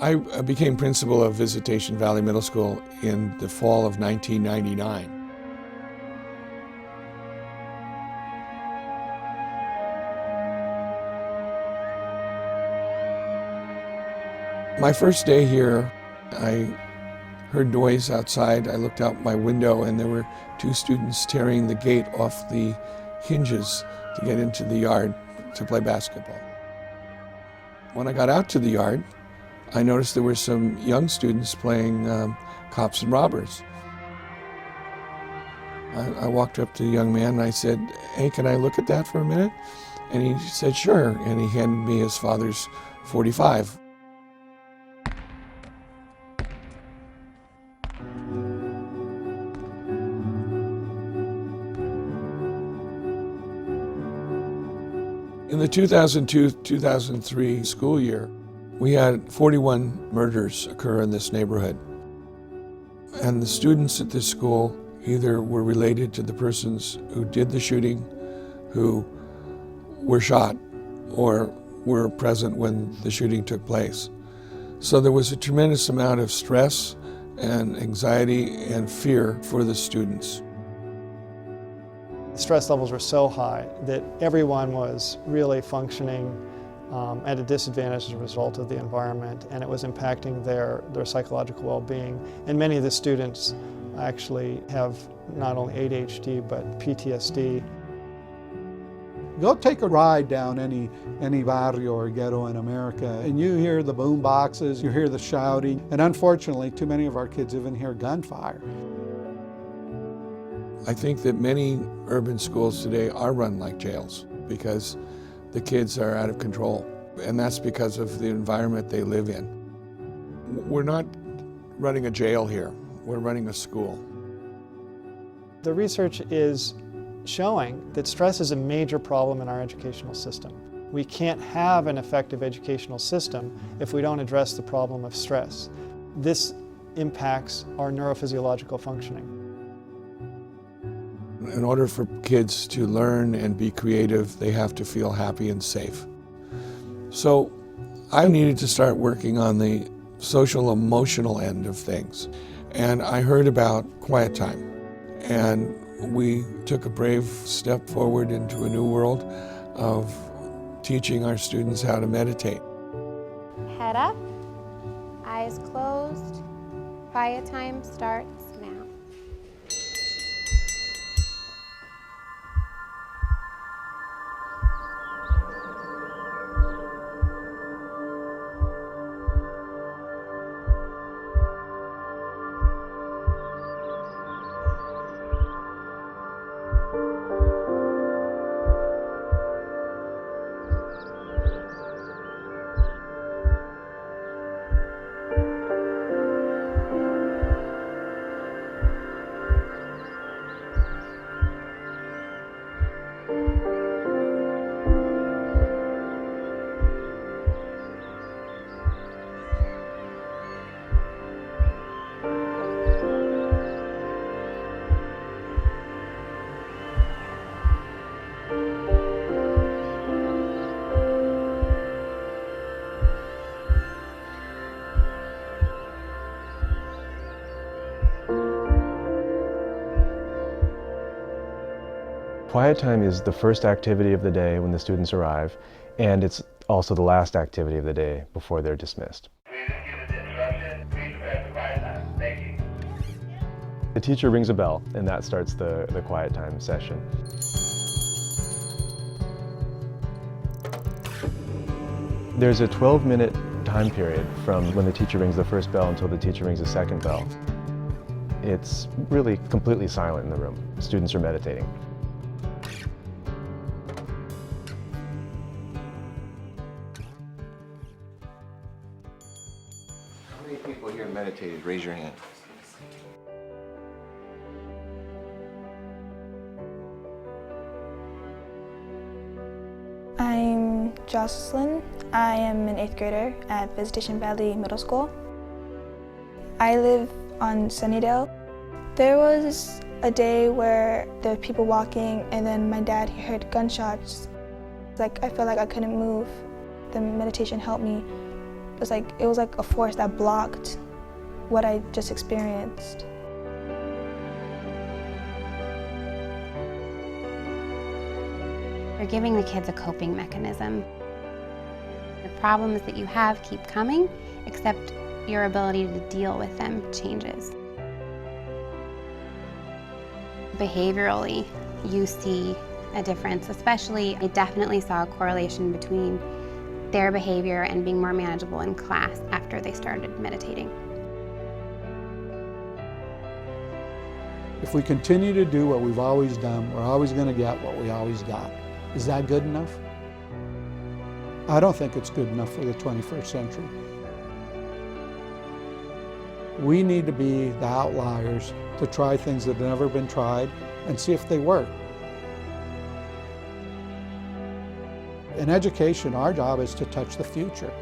I became principal of Visitation Valley Middle School in the fall of 1999. My first day here, I heard noise outside. I looked out my window and there were two students tearing the gate off the hinges to get into the yard to play basketball. When I got out to the yard, I noticed there were some young students playing cops and robbers. I walked up to the young man and I said, "Hey, can I look at that for a minute?" And he said, "Sure." And he handed me his father's .45. In the 2002-2003 school year, we had 41 murders occur in this neighborhood. And the students at this school either were related to the persons who did the shooting, who were shot, or were present when the shooting took place. So there was a tremendous amount of stress and anxiety and fear for the students. The stress levels were so high that everyone was really functioning at a disadvantage as a result of the environment, and it was impacting their psychological well-being. And many of the students actually have not only ADHD but PTSD. Go take a ride down any barrio or ghetto in America and you hear the boom boxes, you hear the shouting, and unfortunately too many of our kids even hear gunfire. I think that many urban schools today are run like jails because the kids are out of control, and that's because of the environment they live in. We're not running a jail here, we're running a school. The research is showing that stress is a major problem in our educational system. We can't have an effective educational system if we don't address the problem of stress. This impacts our neurophysiological functioning. In order for kids to learn and be creative, they have to feel happy and safe. So I needed to start working on the social emotional end of things. And I heard about quiet time. And we took a brave step forward into a new world of teaching our students how to meditate. Head up, eyes closed, quiet time starts now. Quiet time is the first activity of the day when the students arrive, and it's also the last activity of the day before they're dismissed. The teacher rings a bell, and that starts the quiet time session. There's a 12-minute time period from when the teacher rings the first bell until the teacher rings the second bell. It's really completely silent in the room. Students are meditating. How many people here meditated? Raise your hand. I'm Jocelyn. I am an 8th grader at Visitation Valley Middle School. I live on Sunnydale. There was a day where there were people walking and then my dad heard gunshots. I felt like I couldn't move. The meditation helped me it was like a force that blocked what I just experienced. You're giving the kids a coping mechanism. The problems that you have keep coming, except your ability to deal with them changes. Behaviorally, you see a difference, especially I definitely saw a correlation between their behavior and being more manageable in class after they started meditating. If we continue to do what we've always done, we're always going to get what we always got. Is that good enough? I don't think it's good enough for the 21st century. We need to be the outliers to try things that have never been tried and see if they work. In education, our job is to touch the future.